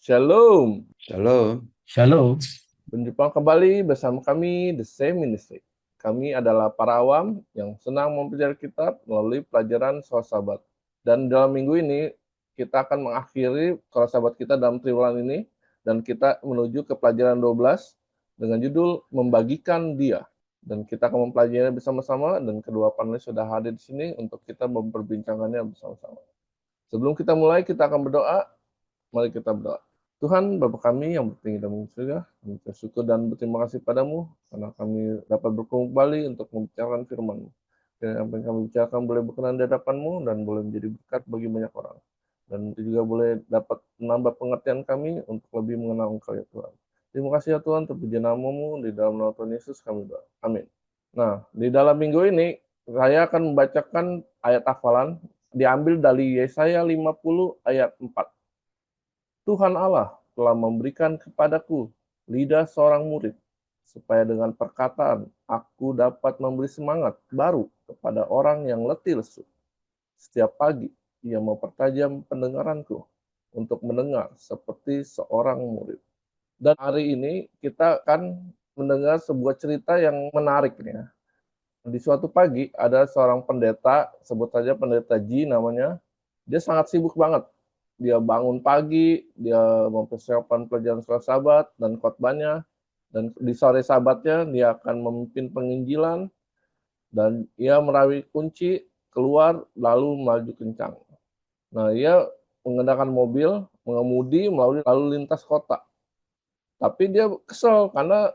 Shalom, Shalom. Shalom. berjumpa kembali bersama kami The Same Ministry. Kami adalah para awam yang senang mempelajari kitab melalui pelajaran Soal Sabat. Dan dalam minggu ini kita akan mengakhiri Soal Sabat kita dalam triwulan ini dan kita menuju ke pelajaran 12 dengan judul Membagikan Dia. Dan kita akan mempelajarinya bersama-sama dan kedua panelis sudah hadir di sini untuk kita memperbincangkannya bersama-sama. Sebelum kita mulai, kita akan berdoa. Mari kita berdoa. Tuhan, Bapa kami yang bertinggi dalam surga, kami bersyukur dan berterima kasih padamu, karena kami dapat berkumpul kembali untuk membicarakan firman-Mu. Dan apa yang kami bicarakan boleh berkenan di hadapan-Mu dan boleh menjadi berkat bagi banyak orang. Dan itu juga boleh dapat menambah pengertian kami untuk lebih mengenal Engkau ya Tuhan. Terima kasih ya Tuhan, terpuji nama-Mu, di dalam nama Tuhan Yesus kami doa. Amin. Nah, di dalam minggu ini, saya akan membacakan ayat hafalan, diambil dari Yesaya 50 ayat 4. Tuhan Allah telah memberikan kepadaku lidah seorang murid, supaya dengan perkataan aku dapat memberi semangat baru kepada orang yang letih lesu. Setiap pagi ia mempertajam pendengaranku untuk mendengar seperti seorang murid. Dan hari ini kita akan mendengar sebuah cerita yang menarik nih ya. Di suatu pagi ada seorang pendeta, sebut saja pendeta Ji namanya. Dia sangat sibuk banget. Dia bangun pagi, dia mempersiapkan pelajaran sholat Sabat dan khotbahnya, dan di sore Sabatnya dia akan memimpin penginjilan dan ia meraih kunci keluar lalu maju kencang. Nah, ia mengenakan mobil, mengemudi melalui lalu lintas kota. Tapi dia kesel karena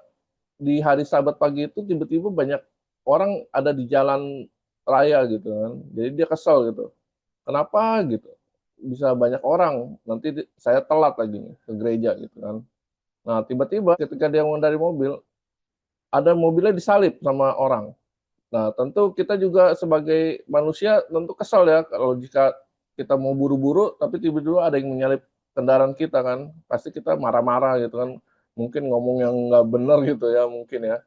di hari Sabat pagi itu tiba-tiba banyak orang ada di jalan raya gitu kan. Jadi dia kesel gitu. Kenapa gitu? Bisa banyak orang, nanti saya telat lagi nih ke gereja gitu kan. Nah, tiba-tiba ketika dia mengendari mobil, ada mobilnya disalip sama orang. Nah, tentu kita juga sebagai manusia tentu kesal ya kalau jika kita mau buru-buru tapi tiba-tiba ada yang menyalip kendaraan kita kan. Pasti kita marah-marah gitu kan. Mungkin ngomong yang nggak benar gitu ya mungkin ya.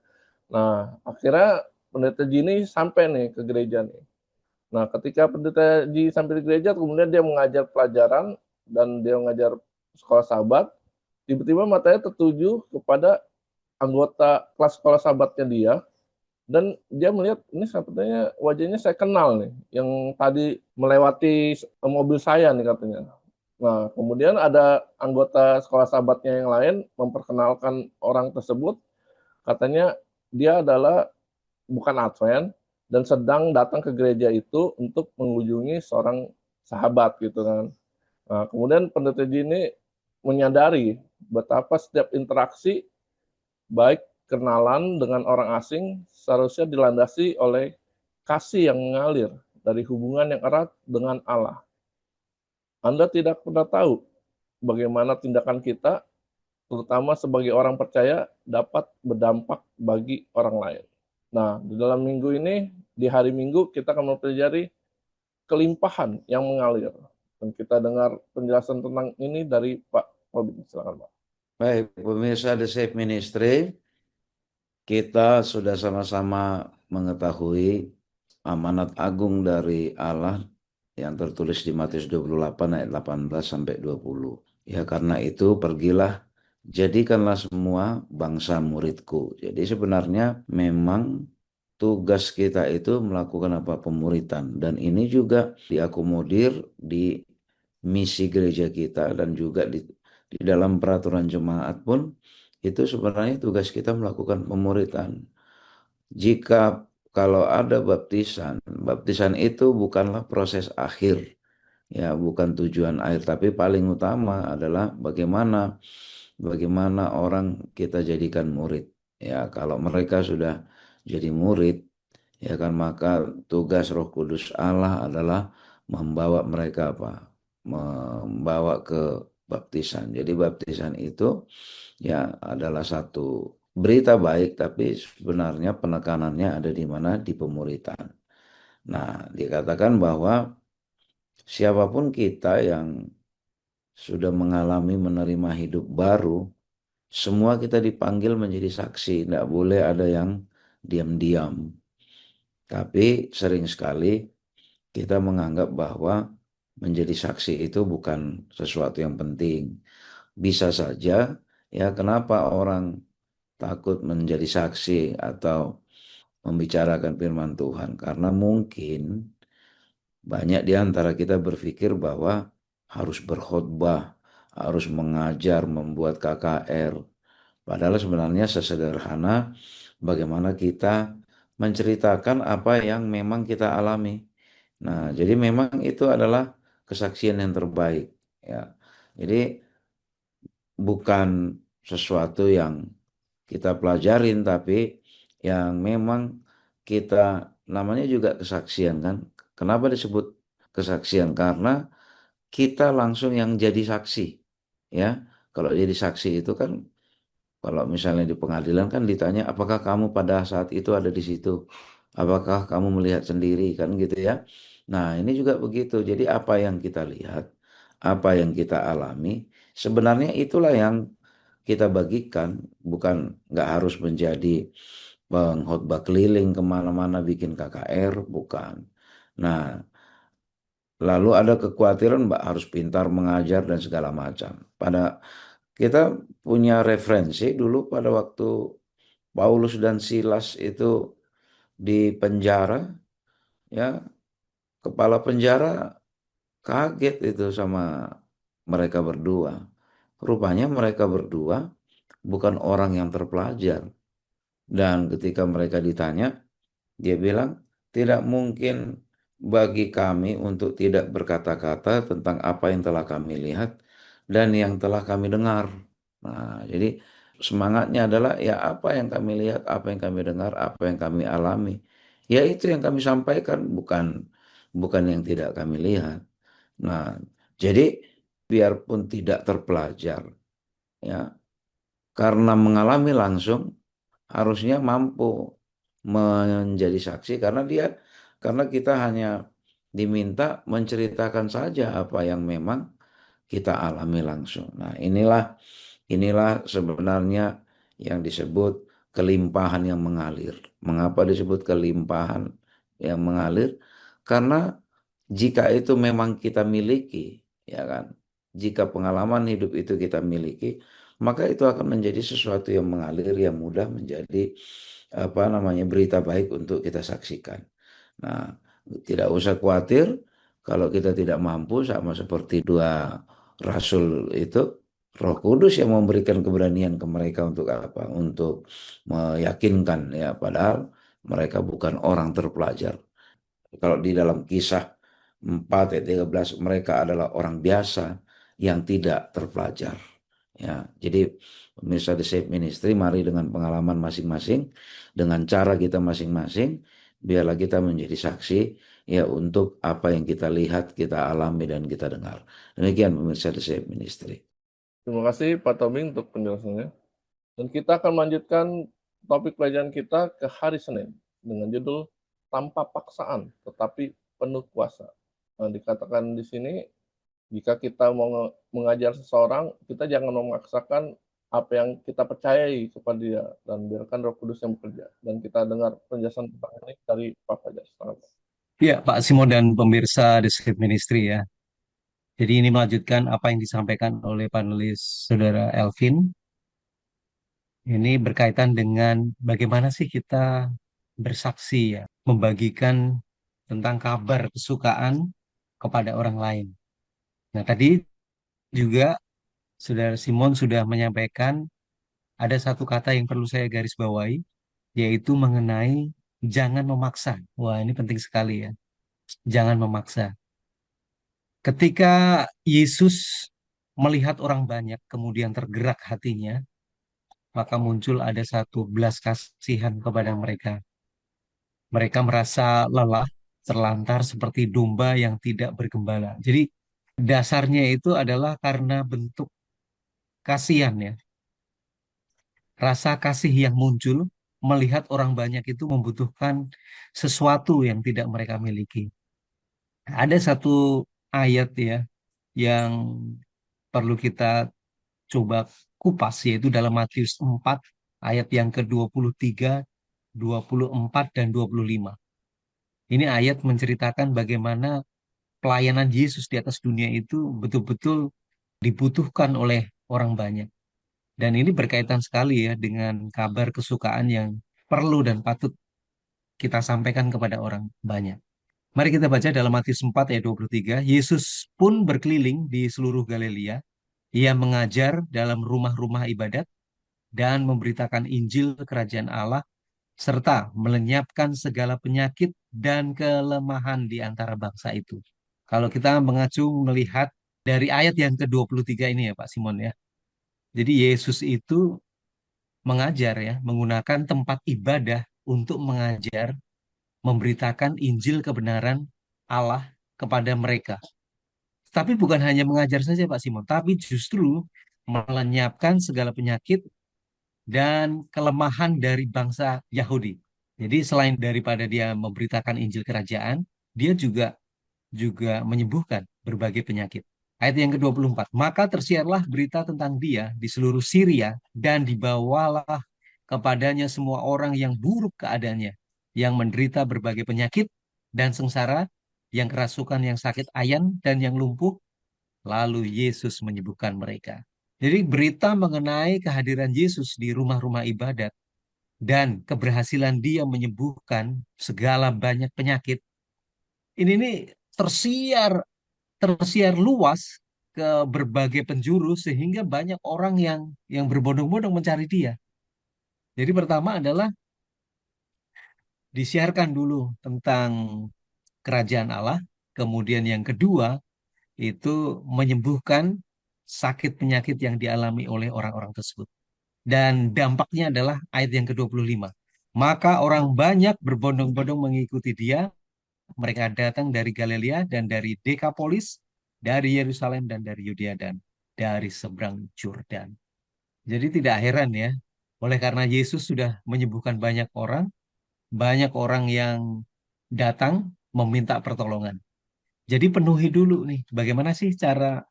Nah, akhirnya pendeta Jini sampai nih ke gereja nih. Nah, ketika pendeta Ji sampai di gereja, kemudian dia mengajar pelajaran dan dia mengajar sekolah sahabat, tiba-tiba matanya tertuju kepada anggota kelas sekolah sahabatnya dia, dan dia melihat ini sepertinya wajahnya saya kenal nih, yang tadi melewati mobil saya nih katanya. Nah, kemudian ada anggota sekolah sahabatnya yang lain memperkenalkan orang tersebut, katanya dia adalah bukan Advent dan sedang datang ke gereja itu untuk mengunjungi seorang sahabat gitu kan. Nah, kemudian pendeta ini menyadari betapa setiap interaksi baik kenalan dengan orang asing seharusnya dilandasi oleh kasih yang mengalir dari hubungan yang erat dengan Allah. Anda tidak pernah tahu bagaimana tindakan kita, terutama sebagai orang percaya, dapat berdampak bagi orang lain. Nah, di dalam minggu ini, di hari Minggu, kita akan mempelajari kelimpahan yang mengalir. Dan kita dengar penjelasan tentang ini dari Pak Robin. Silakan, Pak. Baik, pemirsa The Safe Ministry, kita sudah sama-sama mengetahui amanat agung dari Allah yang tertulis di Matius 28 ayat 18 sampai 20. Ya, karena itu pergilah, jadikanlah semua bangsa muridku. Jadi sebenarnya memang tugas kita itu melakukan apa? Pemuritan. Dan ini juga diakomodir di misi gereja kita dan juga di dalam peraturan jemaat pun itu sebenarnya tugas kita melakukan pemuritan. Jika kalau ada baptisan, baptisan itu bukanlah proses akhir, ya bukan tujuan akhir, tapi paling utama adalah bagaimana orang kita jadikan murid. Ya, kalau mereka sudah jadi murid, ya kan maka tugas Roh Kudus Allah adalah membawa mereka apa? Membawa ke baptisan. Jadi baptisan itu ya adalah satu berita baik, tapi sebenarnya penekanannya ada di mana? Di pemuritan. Nah, dikatakan bahwa siapapun kita yang sudah mengalami menerima hidup baru, semua kita dipanggil menjadi saksi. Tidak boleh ada yang diam-diam. Tapi sering sekali kita menganggap bahwa menjadi saksi itu bukan sesuatu yang penting. bisa saja ya kenapa orang takut menjadi saksi atau membicarakan firman Tuhan karena mungkin banyak di antara kita berpikir bahwa harus berkhotbah, harus mengajar, membuat KKR. Padahal sebenarnya sesederhana bagaimana kita menceritakan apa yang memang kita alami. Nah, jadi memang itu adalah kesaksian yang terbaik, ya. Jadi bukan sesuatu yang kita pelajarin, tapi yang memang kita namanya juga kesaksian kan. Kenapa disebut kesaksian? Karena kita langsung yang jadi saksi, ya. Kalau jadi saksi itu kan kalau misalnya di pengadilan kan ditanya, apakah kamu pada saat itu ada di situ? Apakah kamu melihat sendiri kan gitu ya? Nah, ini juga begitu. Jadi apa yang kita lihat, apa yang kita alami, sebenarnya itulah yang kita bagikan, bukan nggak harus menjadi pengkhotbah keliling kemana-mana bikin KKR, bukan. Nah, lalu ada kekhawatiran Mbak harus pintar mengajar dan segala macam. Kita punya referensi dulu pada waktu Paulus dan Silas itu di penjara, ya kepala penjara kaget itu sama mereka berdua. Rupanya mereka berdua bukan orang yang terpelajar. Dan ketika mereka ditanya, dia bilang, tidak mungkin bagi kami untuk tidak berkata-kata tentang apa yang telah kami lihat dan yang telah kami dengar. Nah, jadi semangatnya adalah ya apa yang kami lihat, apa yang kami dengar, apa yang kami alami. Ya itu yang kami sampaikan, bukan bukan yang tidak kami lihat. Nah, jadi biarpun tidak terpelajar, ya karena mengalami langsung harusnya mampu menjadi saksi karena kita hanya diminta menceritakan saja apa yang memang kita alami langsung. Nah, inilah sebenarnya yang disebut kelimpahan yang mengalir. Mengapa disebut kelimpahan yang mengalir? Karena jika itu memang kita miliki, ya kan? Jika pengalaman hidup itu kita miliki, maka itu akan menjadi sesuatu yang mengalir, yang mudah menjadi apa namanya berita baik untuk kita saksikan. Nah, tidak usah khawatir kalau kita tidak mampu sama seperti dua rasul itu, Roh Kudus yang memberikan keberanian ke mereka untuk apa? Untuk meyakinkan ya, padahal mereka bukan orang terpelajar. Kalau di dalam kisah 4 ayat 13 mereka adalah orang biasa yang tidak terpelajar. Ya, jadi pemirsa The Safe Ministry, mari dengan pengalaman masing-masing, dengan cara kita masing-masing, biarlah kita menjadi saksi ya untuk apa yang kita lihat, kita alami dan kita dengar. Demikian pemirsa The Safe Ministry. Terima kasih Pak Tobing untuk penjelasannya. Dan kita akan melanjutkan topik pelajaran kita ke hari Senin dengan judul tanpa paksaan tetapi penuh kuasa. Nah, dikatakan di sini jika kita mau mengajar seseorang, kita jangan memaksakan apa yang kita percayai kepada dia dan biarkan Roh Kudus yang bekerja. Dan kita dengar penjelasan tentang ini dari Pak Fajar. Selamat. Ya, Pak Simon dan pemirsa The Script Ministry ya. Jadi ini melanjutkan apa yang disampaikan oleh panelis Saudara Elvin. Ini berkaitan dengan bagaimana sih kita bersaksi ya, membagikan tentang kabar kesukaan kepada orang lain. Nah, tadi juga Saudara Simon sudah menyampaikan ada satu kata yang perlu saya garis bawahi, yaitu mengenai jangan memaksa. Wah, ini penting sekali ya. Jangan memaksa. Ketika Yesus melihat orang banyak, kemudian tergerak hatinya, maka muncul ada satu belas kasihan kepada mereka. Mereka merasa lelah, terlantar seperti domba yang tidak bergembala. Jadi dasarnya itu adalah karena bentuk kasihan ya. Rasa kasih yang muncul melihat orang banyak itu membutuhkan sesuatu yang tidak mereka miliki. Ada satu ayat ya yang perlu kita coba kupas yaitu dalam Matius 4 ayat yang ke-23, 24 dan 25. Ini ayat menceritakan bagaimana pelayanan Yesus di atas dunia itu betul-betul dibutuhkan oleh orang banyak. Dan ini berkaitan sekali ya dengan kabar kesukaan yang perlu dan patut kita sampaikan kepada orang banyak. Mari kita baca dalam Matius 4 ayat 23. Yesus pun berkeliling di seluruh Galilea. Ia mengajar dalam rumah-rumah ibadat dan memberitakan Injil kerajaan Allah serta melenyapkan segala penyakit dan kelemahan di antara bangsa itu. Kalau kita mengacu melihat dari ayat yang ke-23 ini ya Pak Simon ya. Jadi Yesus itu mengajar ya, menggunakan tempat ibadah untuk mengajar, memberitakan Injil kebenaran Allah kepada mereka. Tapi bukan hanya mengajar saja Pak Simon, tapi justru melenyapkan segala penyakit dan kelemahan dari bangsa Yahudi. Jadi selain daripada dia memberitakan Injil kerajaan, dia juga menyembuhkan berbagai penyakit. Ayat yang ke-24, maka tersiarlah berita tentang dia di seluruh Syria dan dibawalah kepadanya semua orang yang buruk keadaannya, yang menderita berbagai penyakit dan sengsara, yang kerasukan, yang sakit ayan, dan yang lumpuh, lalu Yesus menyembuhkan mereka. Jadi berita mengenai kehadiran Yesus di rumah-rumah ibadat dan keberhasilan dia menyembuhkan segala banyak penyakit, ini nih tersiar tersiar luas ke berbagai penjuru sehingga banyak orang yang berbondong-bondong mencari dia. Jadi pertama adalah disiarkan dulu tentang kerajaan Allah, kemudian yang kedua itu menyembuhkan sakit penyakit yang dialami oleh orang-orang tersebut. Dan dampaknya adalah ayat yang ke-25. Maka orang banyak berbondong-bondong mengikuti dia. Mereka datang dari Galilea dan dari Dekapolis, dari Yerusalem dan dari Yudea dan dari seberang Yordan. Jadi tidak heran ya, oleh karena Yesus sudah menyembuhkan banyak orang yang datang meminta pertolongan. Jadi penuhi dulu nih, bagaimana sih cara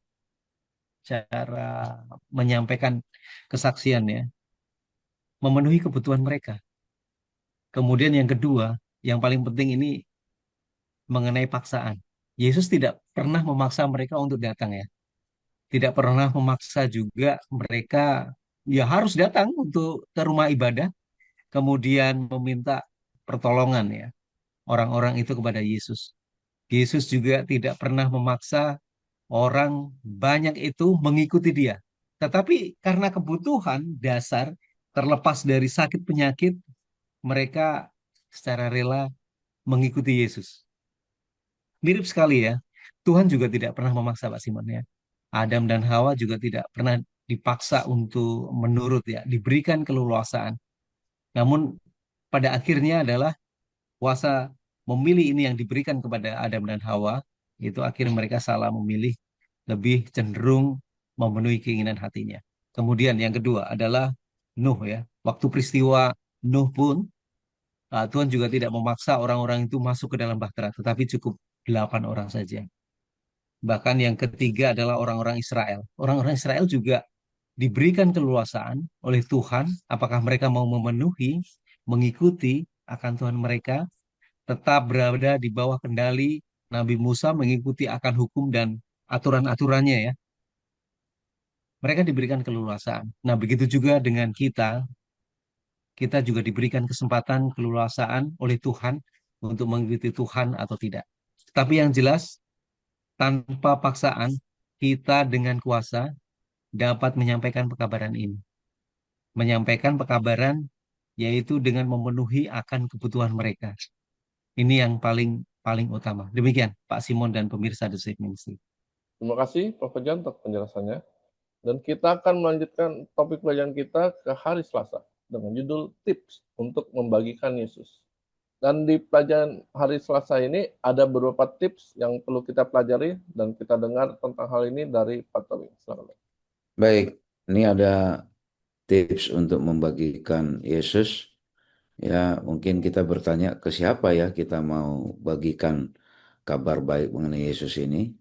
cara menyampaikan kesaksian ya, memenuhi kebutuhan mereka. Kemudian yang kedua, yang paling penting ini mengenai paksaan. Yesus tidak pernah memaksa mereka untuk datang ya. Tidak pernah memaksa juga mereka ya harus datang untuk ke rumah ibadah, kemudian meminta pertolongan ya orang-orang itu kepada Yesus. Yesus juga tidak pernah memaksa orang banyak itu mengikuti dia. Tetapi karena kebutuhan dasar terlepas dari sakit penyakit, mereka secara rela mengikuti Yesus. Mirip sekali ya. Tuhan juga tidak pernah memaksa Pak Simon ya. Adam dan Hawa juga tidak pernah dipaksa untuk menurut ya, diberikan keleluasaan. Namun pada akhirnya adalah kuasa memilih ini yang diberikan kepada Adam dan Hawa, itu akhirnya mereka salah memilih, lebih cenderung memenuhi keinginan hatinya. Kemudian yang kedua adalah Nuh ya. Waktu peristiwa Nuh pun Tuhan juga tidak memaksa orang-orang itu masuk ke dalam bahtera, tetapi cukup 8 orang saja. Bahkan yang ketiga adalah orang-orang Israel. Orang-orang Israel juga diberikan keleluasaan oleh Tuhan, apakah mereka mau memenuhi, mengikuti akan Tuhan mereka, tetap berada di bawah kendali Nabi Musa, mengikuti akan hukum dan aturan-aturannya ya. Mereka diberikan keleluasaan. Nah, begitu juga dengan kita juga diberikan kesempatan keleluasaan oleh Tuhan untuk mengikuti Tuhan atau tidak. Tapi yang jelas, tanpa paksaan, kita dengan kuasa dapat menyampaikan pekabaran ini. Menyampaikan pekabaran yaitu dengan memenuhi akan kebutuhan mereka. Ini yang paling paling utama. Demikian Pak Simon dan pemirsa The Safe Ministry. Terima kasih Prof. Jan untuk penjelasannya. Dan kita akan melanjutkan topik pelajaran kita ke hari Selasa dengan judul tips untuk membagikan Yesus. Dan di pelajaran hari Selasa ini ada beberapa tips yang perlu kita pelajari dan kita dengar tentang hal ini dari Pak Tommy. Silakan. Baik, ini ada tips untuk membagikan Yesus. Ya, mungkin kita bertanya ke siapa ya kita mau bagikan kabar baik mengenai Yesus ini.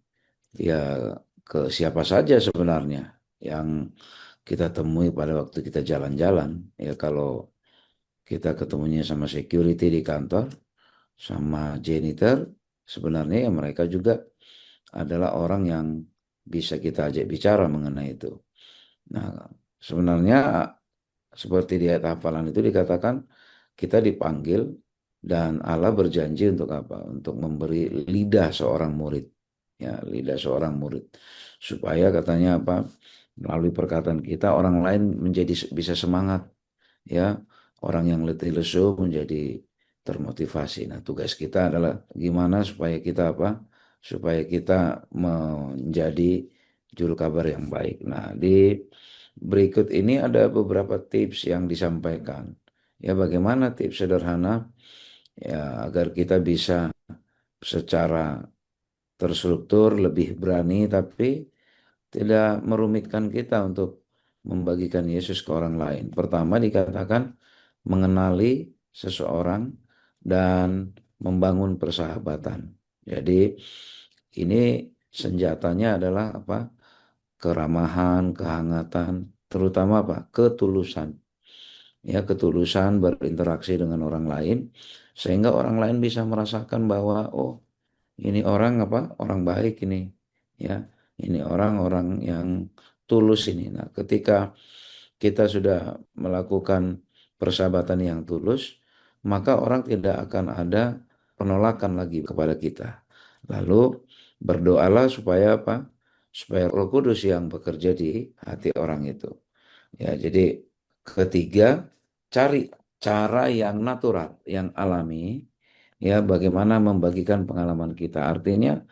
Ya, ke siapa saja sebenarnya yang kita temui pada waktu kita jalan-jalan. Ya, kalau kita ketemunya sama security di kantor, sama janitor, sebenarnya ya mereka juga adalah orang yang bisa kita ajak bicara mengenai itu. Nah, sebenarnya seperti di ayat hafalan itu dikatakan kita dipanggil dan Allah berjanji untuk apa? Untuk memberi lidah seorang murid. Ya, lidah seorang murid. Supaya katanya apa? Melalui perkataan kita orang lain menjadi bisa semangat, ya. Orang yang letih lesu menjadi termotivasi. Nah, tugas kita adalah gimana supaya kita apa? Supaya kita menjadi juru kabar yang baik. Nah, di berikut ini ada beberapa tips yang disampaikan. Ya, bagaimana tips sederhana ya agar kita bisa secara terstruktur lebih berani tapi tidak merumitkan kita untuk membagikan Yesus ke orang lain. Pertama dikatakan mengenali seseorang dan membangun persahabatan. Jadi ini senjatanya adalah apa? Keramahan, kehangatan, terutama apa? Ketulusan. Ya, ketulusan berinteraksi dengan orang lain sehingga orang lain bisa merasakan bahwa oh, ini orang apa? Orang baik ini. Ya, ini orang-orang yang tulus ini. Nah, ketika kita sudah melakukan persahabatan yang tulus, maka orang tidak akan ada penolakan lagi kepada kita. Lalu berdoalah supaya apa? Supaya Roh Kudus yang bekerja di hati orang itu. Ya, jadi ketiga, cari cara yang natural, yang alami, ya bagaimana membagikan pengalaman kita. Artinya,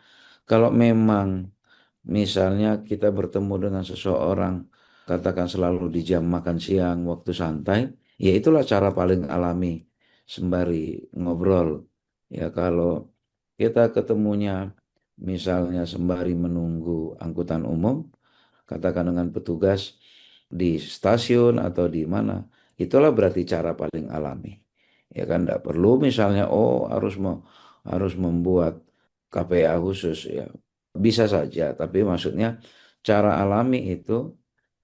kalau memang misalnya kita bertemu dengan seseorang, katakan selalu di jam makan siang, waktu santai, ya itulah cara paling alami sembari ngobrol. Ya kalau kita ketemunya misalnya sembari menunggu angkutan umum, katakan dengan petugas di stasiun atau di mana, itulah berarti cara paling alami. Ya kan, tidak perlu misalnya, oh harus membuat KPA khusus ya. Bisa saja, tapi maksudnya cara alami itu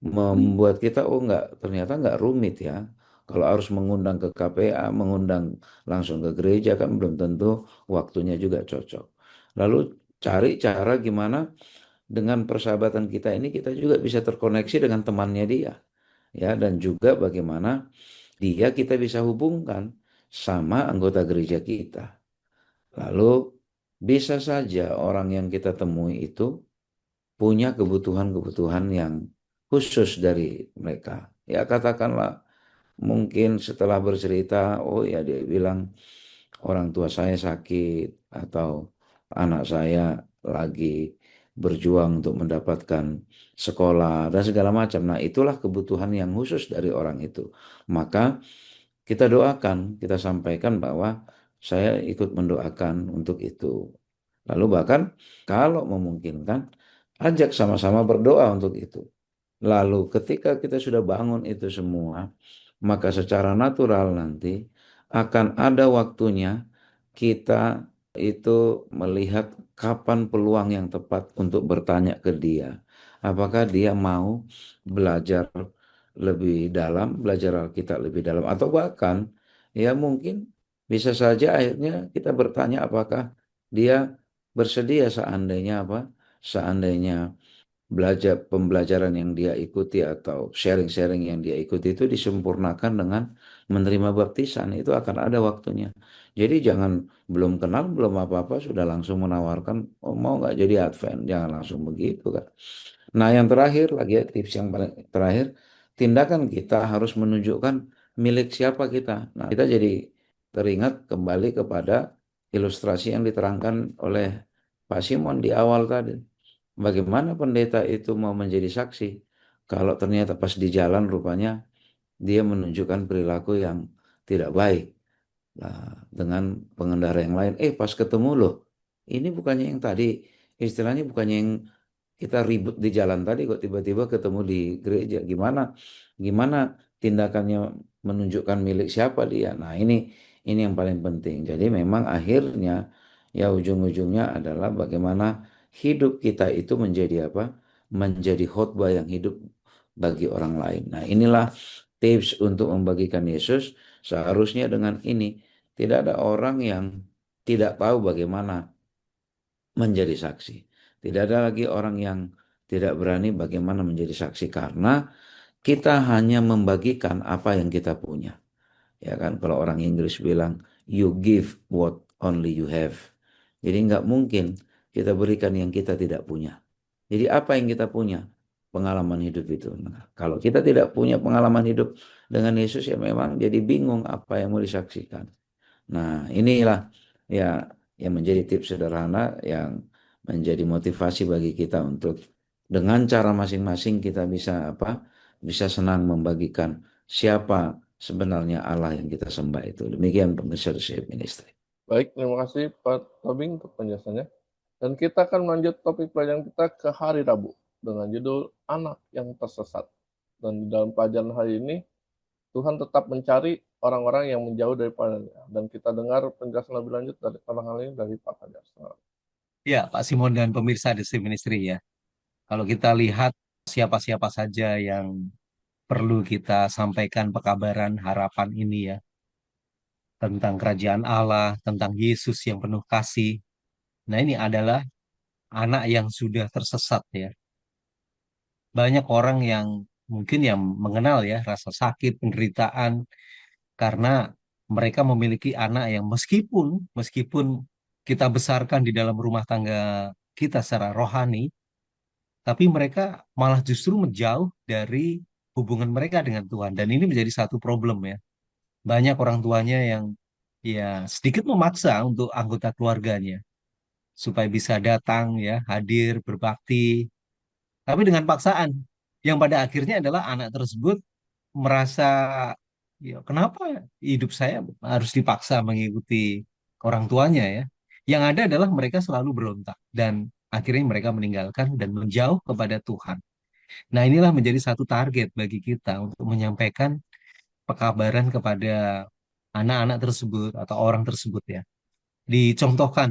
membuat kita, oh enggak, ternyata enggak rumit ya. Kalau harus mengundang ke KPA, mengundang langsung ke gereja kan belum tentu waktunya juga cocok. Lalu cari cara gimana dengan persahabatan kita ini kita juga bisa terkoneksi dengan temannya dia ya, dan juga bagaimana dia kita bisa hubungkan sama anggota gereja kita. Lalu bisa saja orang yang kita temui itu punya kebutuhan-kebutuhan yang khusus dari mereka. Ya katakanlah mungkin setelah bercerita, oh ya dia bilang orang tua saya sakit atau anak saya lagi berjuang untuk mendapatkan sekolah dan segala macam. Nah, itulah kebutuhan yang khusus dari orang itu. Maka kita doakan, kita sampaikan bahwa saya ikut mendoakan untuk itu. Lalu bahkan kalau memungkinkan, ajak sama-sama berdoa untuk itu. Lalu ketika kita sudah bangun itu semua, maka secara natural nanti akan ada waktunya kita itu melihat kapan peluang yang tepat untuk bertanya ke dia. Apakah dia mau belajar lebih dalam, belajar Alkitab lebih dalam, atau bahkan ya mungkin bisa saja akhirnya kita bertanya apakah dia bersedia seandainya apa? Seandainya belajar pembelajaran yang dia ikuti atau sharing-sharing yang dia ikuti itu disempurnakan dengan menerima baptisan, itu akan ada waktunya. Jadi jangan belum kenal belum apa-apa sudah langsung menawarkan oh, mau nggak jadi Advent, jangan langsung begitu kan. Nah yang terakhir lagi ya, tips yang paling terakhir, tindakan kita harus menunjukkan milik siapa kita. Nah kita jadi teringat kembali kepada ilustrasi yang diterangkan oleh Pak Simon di awal tadi. Bagaimana pendeta itu mau menjadi saksi kalau ternyata pas di jalan rupanya dia menunjukkan perilaku yang tidak baik dengan pengendara yang lain. Pas ketemu loh, ini bukannya yang tadi, istilahnya bukannya yang kita ribut di jalan tadi kok tiba-tiba ketemu di gereja. Gimana gimana tindakannya menunjukkan milik siapa dia. Nah, ini yang paling penting. Jadi memang akhirnya ya ujung-ujungnya adalah bagaimana hidup kita itu menjadi apa? Menjadi khotbah yang hidup bagi orang lain. Nah, inilah tips untuk membagikan Yesus. Seharusnya dengan ini tidak ada orang yang tidak tahu bagaimana menjadi saksi. Tidak ada lagi orang yang tidak berani bagaimana menjadi saksi karena kita hanya membagikan apa yang kita punya. Ya kan, kalau orang Inggris bilang, you give what only you have. Jadi nggak mungkin kita berikan yang kita tidak punya. Jadi apa yang kita punya? Pengalaman hidup itu. Nah, kalau kita tidak punya pengalaman hidup dengan Yesus ya memang jadi bingung apa yang mau disaksikan. Nah, inilah ya yang menjadi tips sederhana yang menjadi motivasi bagi kita untuk dengan cara masing-masing kita bisa apa? Bisa senang membagikan siapa sebenarnya Allah yang kita sembah itu. Demikian pemirsa The Shape Ministry. Baik, terima kasih Pak Tobing untuk penjelasannya. Dan kita akan melanjut topik pelajaran kita ke hari Rabu dengan judul Anak yang Tersesat. Dan di dalam pelajaran hari ini, Tuhan tetap mencari orang-orang yang menjauh daripadanya. Dan kita dengar penjelasan lebih lanjut dari tentang hal ini dari Pak Fajar. Ya, Pak Simon dan pemirsa The Same Ministry ya. Kalau kita lihat siapa-siapa saja yang perlu kita sampaikan pekabaran harapan ini ya, tentang kerajaan Allah, tentang Yesus yang penuh kasih. Nah, ini adalah anak yang sudah tersesat ya. Banyak orang yang mungkin yang mengenal ya rasa sakit, penderitaan karena mereka memiliki anak yang meskipun kita besarkan di dalam rumah tangga kita secara rohani, tapi mereka malah justru menjauh dari hubungan mereka dengan Tuhan. Dan ini menjadi satu problem ya. Banyak orang tuanya yang ya sedikit memaksa untuk anggota keluarganya supaya bisa datang ya, hadir, berbakti, tapi dengan paksaan. Yang pada akhirnya adalah anak tersebut merasa ya kenapa hidup saya harus dipaksa mengikuti orang tuanya ya. Yang ada adalah mereka selalu berontak dan akhirnya mereka meninggalkan dan menjauh kepada Tuhan. Nah, inilah menjadi satu target bagi kita untuk menyampaikan pekabaran kepada anak-anak tersebut atau orang tersebut ya. Dicontohkan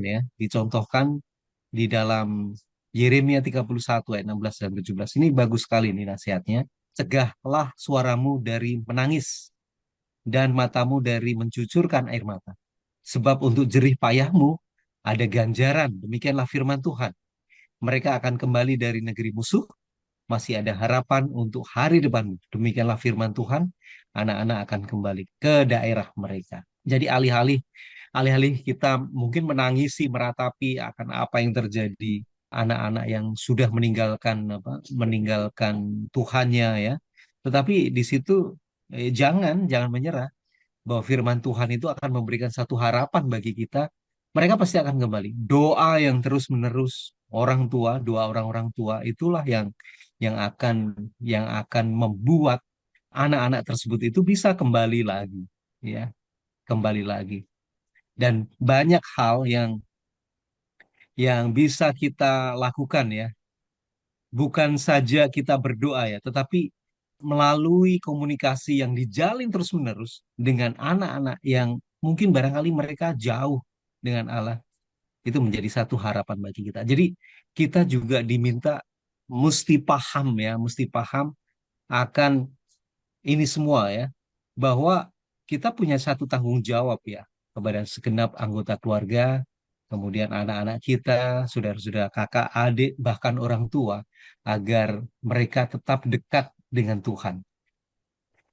di dalam Yeremia 31 ayat 16 dan 17. Ini bagus sekali nih nasihatnya. Cegahlah suaramu dari menangis dan matamu dari mencucurkan air mata. Sebab untuk jerih payahmu ada ganjaran. Demikianlah firman Tuhan. Mereka akan kembali dari negeri musuh, masih ada harapan untuk hari depanmu. Demikianlah firman Tuhan, anak-anak akan kembali ke daerah mereka. Jadi alih-alih kita mungkin menangisi, meratapi akan apa yang terjadi, anak-anak yang sudah meninggalkan Tuhannya ya. Tetapi di situ jangan menyerah bahwa firman Tuhan itu akan memberikan satu harapan bagi kita. Mereka pasti akan kembali. Doa yang terus-menerus doa orang-orang tua itulah yang akan yang akan membuat anak-anak tersebut itu bisa kembali lagi, ya, kembali lagi. Dan banyak hal yang bisa kita lakukan ya, bukan saja kita berdoa ya, tetapi melalui komunikasi yang dijalin terus-menerus dengan anak-anak yang mungkin barangkali mereka jauh dengan Allah, itu menjadi satu harapan bagi kita. Jadi kita juga diminta mesti paham akan ini semua ya, bahwa kita punya satu tanggung jawab ya kepada segenap anggota keluarga, kemudian anak-anak kita, saudara-saudara, kakak, adik, bahkan orang tua, agar mereka tetap dekat dengan Tuhan.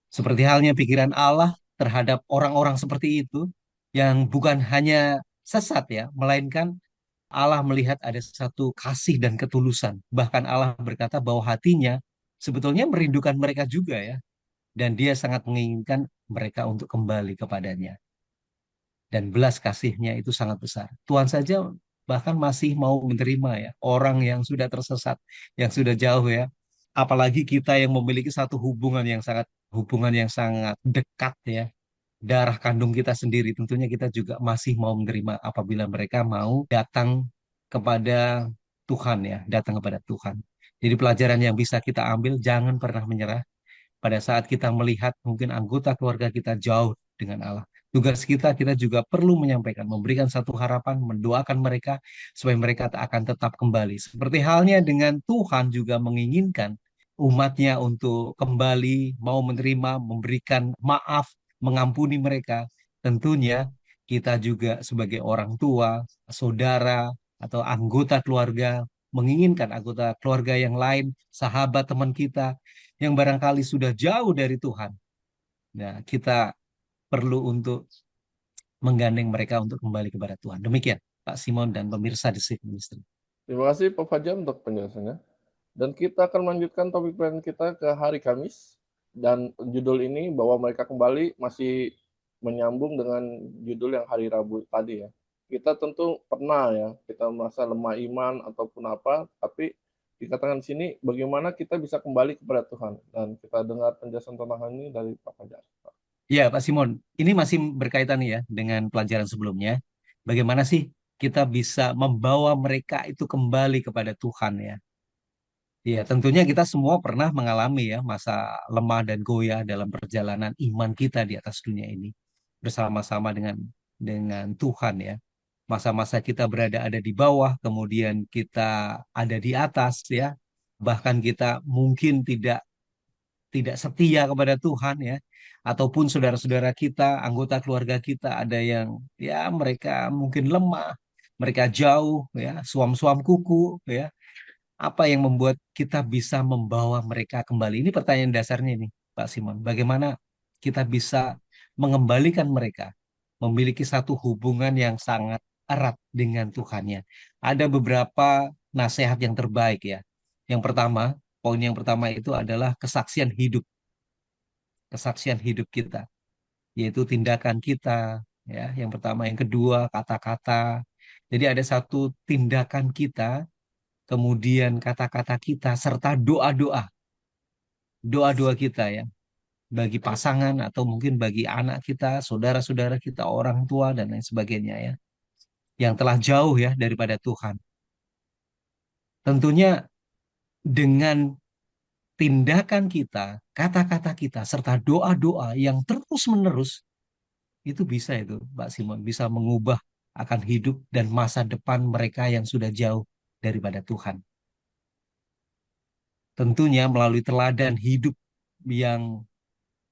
Seperti halnya pikiran Allah terhadap orang-orang seperti itu, yang bukan hanya sesat ya, melainkan Allah melihat ada satu kasih dan ketulusan. Bahkan Allah berkata bahwa hatinya sebetulnya merindukan mereka juga ya. Dan dia sangat menginginkan mereka untuk kembali kepadanya. Dan belas kasihnya itu sangat besar. Tuhan saja bahkan masih mau menerima ya orang yang sudah tersesat, yang sudah jauh ya. Apalagi kita yang memiliki satu hubungan yang sangat dekat ya. Darah kandung kita sendiri tentunya kita juga masih mau menerima apabila mereka mau datang kepada Tuhan ya, datang kepada Tuhan. Jadi pelajaran yang bisa kita ambil, jangan pernah menyerah pada saat kita melihat mungkin anggota keluarga kita jauh dengan Allah. Tugas kita juga perlu menyampaikan, memberikan satu harapan, mendoakan mereka supaya mereka akan tetap kembali. Seperti halnya dengan Tuhan juga menginginkan umatnya untuk kembali, mau menerima, memberikan maaf, mengampuni mereka. Tentunya kita juga sebagai orang tua, saudara, atau anggota keluarga menginginkan anggota keluarga yang lain, sahabat teman kita yang barangkali sudah jauh dari Tuhan. Nah, kita perlu untuk menggandeng mereka untuk kembali kepada Tuhan. Demikian, Pak Simon dan pemirsa The Safe Ministry. Terima kasih Pak Fajar untuk penjelasannya. Dan kita akan melanjutkan topik pelajaran kita ke hari Kamis. Dan judul ini bahwa mereka kembali masih menyambung dengan judul yang hari Rabu tadi ya. Kita tentu pernah ya, kita merasa lemah iman ataupun apa, tapi dikatakan di sini bagaimana kita bisa kembali kepada Tuhan. Dan kita dengar penjelasan tentang hal ini dari Pak Fajar. Ya, Pak Simon, ini masih berkaitan ya dengan pelajaran sebelumnya. Bagaimana sih kita bisa membawa mereka itu kembali kepada Tuhan ya? Ya, tentunya kita semua pernah mengalami ya masa lemah dan goyah dalam perjalanan iman kita di atas dunia ini bersama-sama dengan Tuhan ya. Masa-masa kita berada ada di bawah, kemudian kita ada di atas ya. Bahkan kita mungkin tidak setia kepada Tuhan ya, ataupun saudara-saudara kita, anggota keluarga kita ada yang ya mereka mungkin lemah, mereka jauh ya, suam-suam kuku ya. Apa yang membuat kita bisa membawa mereka kembali? Ini pertanyaan dasarnya nih, Pak Simon. Bagaimana kita bisa mengembalikan mereka memiliki satu hubungan yang sangat erat dengan Tuhannya? Ada beberapa nasihat yang terbaik ya. Yang pertama, poin yang pertama itu adalah kesaksian hidup kita, yaitu tindakan kita ya. Yang pertama, yang kedua kata-kata. Jadi ada satu tindakan kita, kemudian kata-kata kita, serta doa-doa kita ya, bagi pasangan atau mungkin bagi anak kita, saudara-saudara kita, orang tua, dan lain sebagainya ya, yang telah jauh ya daripada Tuhan. Tentunya dengan tindakan kita, kata-kata kita, serta doa-doa yang terus-menerus, itu bisa itu, Pak Simon, bisa mengubah akan hidup dan masa depan mereka yang sudah jauh daripada Tuhan. Tentunya melalui teladan hidup yang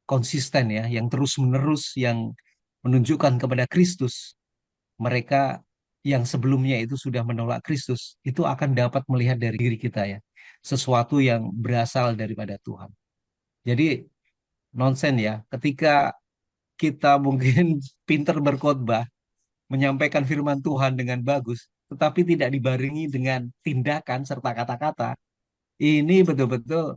konsisten ya, yang terus-menerus, yang menunjukkan kepada Kristus. Mereka yang sebelumnya itu sudah menolak Kristus, itu akan dapat melihat dari diri kita ya, sesuatu yang berasal daripada Tuhan. Jadi nonsen ya, ketika kita mungkin pinter berkhotbah, menyampaikan firman Tuhan dengan bagus, tetapi tidak dibarengi dengan tindakan serta kata-kata, ini betul-betul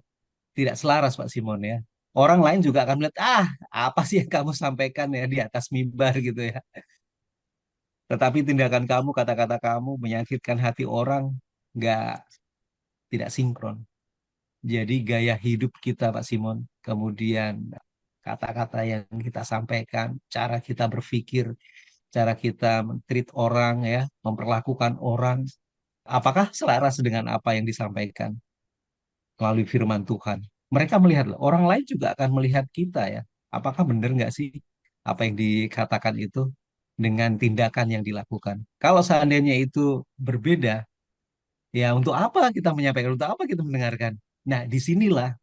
tidak selaras Pak Simon ya. Orang lain juga akan melihat, apa sih yang kamu sampaikan ya di atas mimbar gitu ya. Tetapi tindakan kamu, kata-kata kamu menyakitkan hati orang, nggak tidak sinkron. Jadi gaya hidup kita Pak Simon, kemudian kata-kata yang kita sampaikan, cara kita berpikir, cara kita men-treat orang ya, memperlakukan orang, apakah selaras dengan apa yang disampaikan melalui firman Tuhan? Mereka melihat, orang lain juga akan melihat kita ya. Apakah benar nggak sih apa yang dikatakan itu dengan tindakan yang dilakukan? Kalau seandainya itu berbeda, ya untuk apa kita menyampaikan, untuk apa kita mendengarkan? Nah, disinilah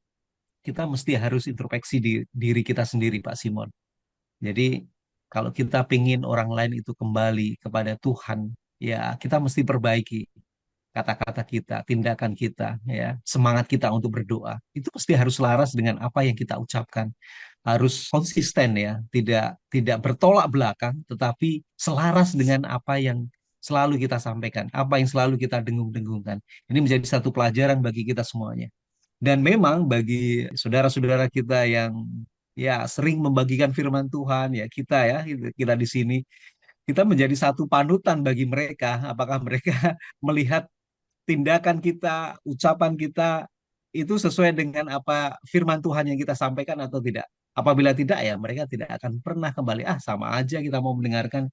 kita mesti harus introspeksi di diri kita sendiri, Pak Simon. Jadi, kalau kita pingin orang lain itu kembali kepada Tuhan, ya kita mesti perbaiki kata-kata kita, tindakan kita, ya, semangat kita untuk berdoa. Itu pasti harus selaras dengan apa yang kita ucapkan. Harus konsisten ya, tidak bertolak belakang, tetapi selaras dengan apa yang selalu kita sampaikan, apa yang selalu kita dengung-dengungkan. Ini menjadi satu pelajaran bagi kita semuanya. Dan memang bagi saudara-saudara kita yang ya sering membagikan firman Tuhan, ya kita di sini, kita menjadi satu panutan bagi mereka. Apakah mereka melihat tindakan kita, ucapan kita itu sesuai dengan apa firman Tuhan yang kita sampaikan atau tidak. Apabila tidak ya mereka tidak akan pernah kembali. Sama aja kita mau mendengarkan,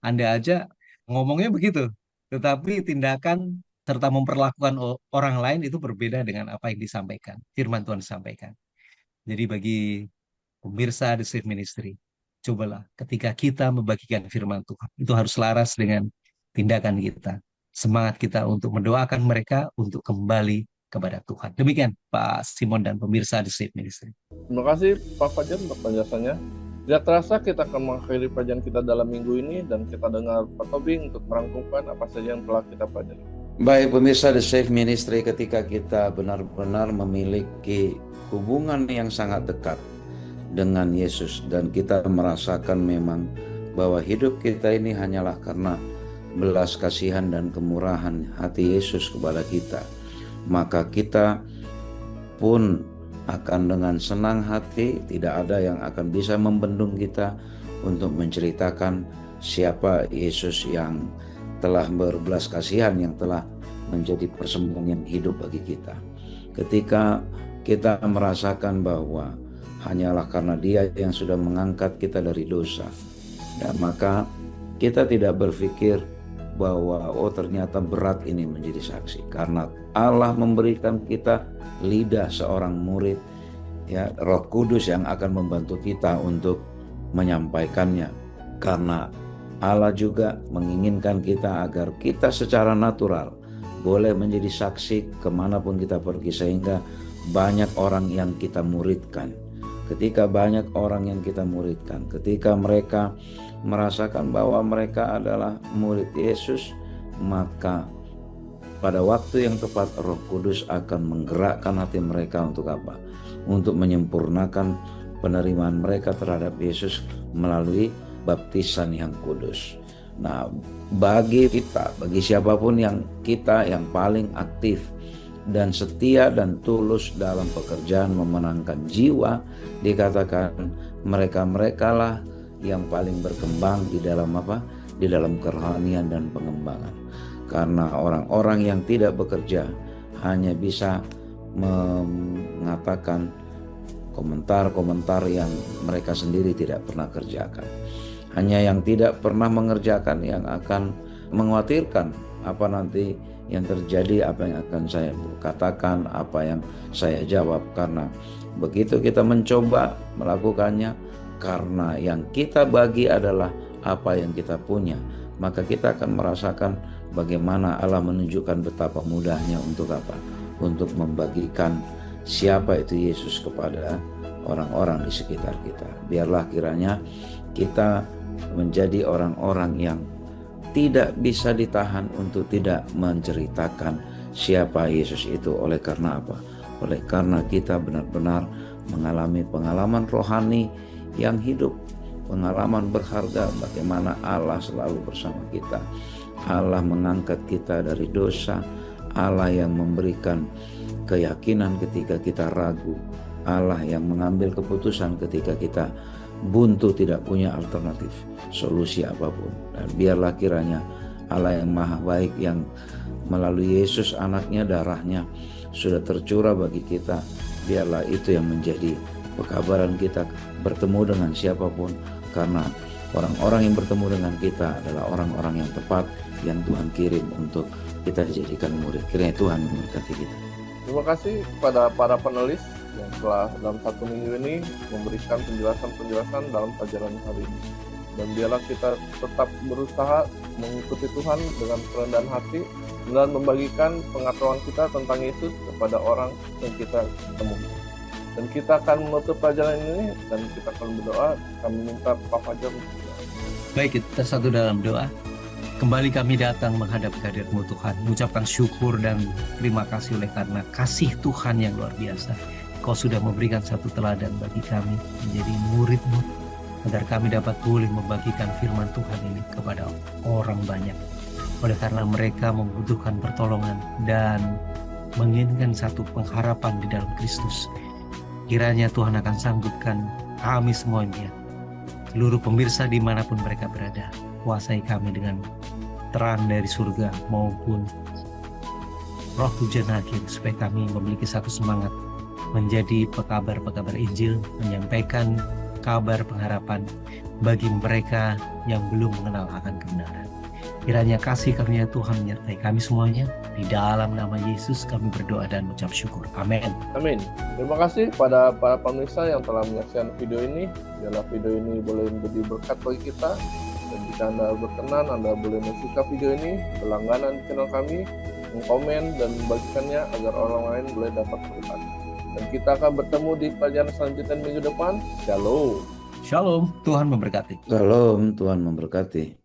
Anda aja ngomongnya begitu. Tetapi tindakan serta memperlakukan orang lain itu berbeda dengan apa yang disampaikan. Firman Tuhan disampaikan. Jadi bagi pemirsa The Safe Ministry, cobalah ketika kita membagikan firman Tuhan, itu harus selaras dengan tindakan kita. Semangat kita untuk mendoakan mereka untuk kembali kepada Tuhan. Demikian Pak Simon dan pemirsa The Safe Ministry. Terima kasih Pak Fajar untuk penjelasannya. Tidak terasa kita akan mengakhiri pelajaran kita dalam minggu ini dan kita dengar Pak Tobing untuk merangkumkan apa saja yang telah kita pelajari. Baik pemirsa The Safe Ministry, ketika kita benar-benar memiliki hubungan yang sangat dekat dengan Yesus dan kita merasakan memang bahwa hidup kita ini hanyalah karena belas kasihan dan kemurahan hati Yesus kepada kita, maka kita pun akan dengan senang hati, tidak ada yang akan bisa membendung kita untuk menceritakan siapa Yesus yang telah berbelas kasihan, yang telah menjadi persembahyan hidup bagi kita. Ketika kita merasakan bahwa hanyalah karena Dia yang sudah mengangkat kita dari dosa, dan maka kita tidak berpikir bahwa ternyata berat ini menjadi saksi, karena Allah memberikan kita lidah seorang murid, ya, Roh Kudus yang akan membantu kita untuk menyampaikannya, karena Allah juga menginginkan kita agar kita secara natural boleh menjadi saksi kemanapun kita pergi, sehingga banyak orang yang kita muridkan. Ketika banyak orang yang kita muridkan, ketika mereka merasakan bahwa mereka adalah murid Yesus, maka pada waktu yang tepat Roh Kudus akan menggerakkan hati mereka untuk apa? Untuk menyempurnakan penerimaan mereka terhadap Yesus melalui baptisan yang kudus. Nah, bagi kita, bagi siapapun yang paling aktif dan setia dan tulus dalam pekerjaan memenangkan jiwa, dikatakan mereka-mereka lah yang paling berkembang di dalam apa? Di dalam kerohanian dan pengembangan. Karena orang-orang yang tidak bekerja hanya bisa mengatakan komentar-komentar yang mereka sendiri tidak pernah kerjakan. Hanya yang tidak pernah mengerjakan yang akan mengkhawatirkan apa nanti yang terjadi, apa yang akan saya katakan, apa yang saya jawab. Karena begitu kita mencoba melakukannya, karena yang kita bagi adalah apa yang kita punya, maka kita akan merasakan bagaimana Allah menunjukkan betapa mudahnya untuk apa? Untuk membagikan siapa itu Yesus kepada orang-orang di sekitar kita. Biarlah kiranya kita menjadi orang-orang yang tidak bisa ditahan untuk tidak menceritakan siapa Yesus itu. Oleh karena apa? Oleh karena kita benar-benar mengalami pengalaman rohani yang hidup, pengalaman berharga bagaimana Allah selalu bersama kita. Allah mengangkat kita dari dosa, Allah yang memberikan keyakinan ketika kita ragu, Allah yang mengambil keputusan ketika kita buntu, tidak punya alternatif solusi apapun. Dan biarlah kiranya Allah yang maha baik, yang melalui Yesus anaknya, darahnya sudah tercurah bagi kita, biarlah itu yang menjadi pekabaran kita bertemu dengan siapapun, karena orang-orang yang bertemu dengan kita adalah orang-orang yang tepat yang Tuhan kirim untuk kita jadikan murid. Kiranya Tuhan memberkati kita. Terima kasih kepada para panelis yang telah dalam 1 minggu ini memberikan penjelasan-penjelasan dalam pelajaran hari ini. Dan biarlah kita tetap berusaha mengikuti Tuhan dengan kerendahan hati dan membagikan pengetahuan kita tentang Yesus kepada orang yang kita temui. Dan kita akan menutup pelajaran ini dan kita akan berdoa. Kami minta Pak Fajar untuk berdoa. Baik, kita satu dalam doa. Kembali kami datang menghadap kehadirat-Mu Tuhan, mengucapkan syukur dan terima kasih oleh karena kasih Tuhan yang luar biasa. Kau sudah memberikan satu teladan bagi kami menjadi murid-Mu, agar kami dapat boleh membagikan firman Tuhan ini kepada orang banyak. Oleh karena mereka membutuhkan pertolongan dan menginginkan satu pengharapan di dalam Kristus, kiranya Tuhan akan sanggupkan kami semuanya, seluruh pemirsa dimanapun mereka berada, kuasai kami dengan terang dari surga maupun roh hujan hakim, supaya kami memiliki satu semangat menjadi pekabar-pekabar Injil, menyampaikan kabar pengharapan bagi mereka yang belum mengenal akan kebenaran. Kiranya kasih karunia Tuhan menyertai kami semuanya. Di dalam nama Yesus kami berdoa dan mengucap syukur. Amin. Amin. Terima kasih kepada para pemirsa yang telah menyaksikan video ini. Biarlah video ini boleh menjadi berkat bagi kita. Dan jika Anda berkenan, Anda boleh men-subscribe video ini, berlangganan di channel kami, mengkomen dan membagikannya agar orang lain boleh dapat berkat. Dan kita akan bertemu di pelajaran selanjutnya minggu depan. Shalom. Shalom, Tuhan memberkati. Shalom, Tuhan memberkati.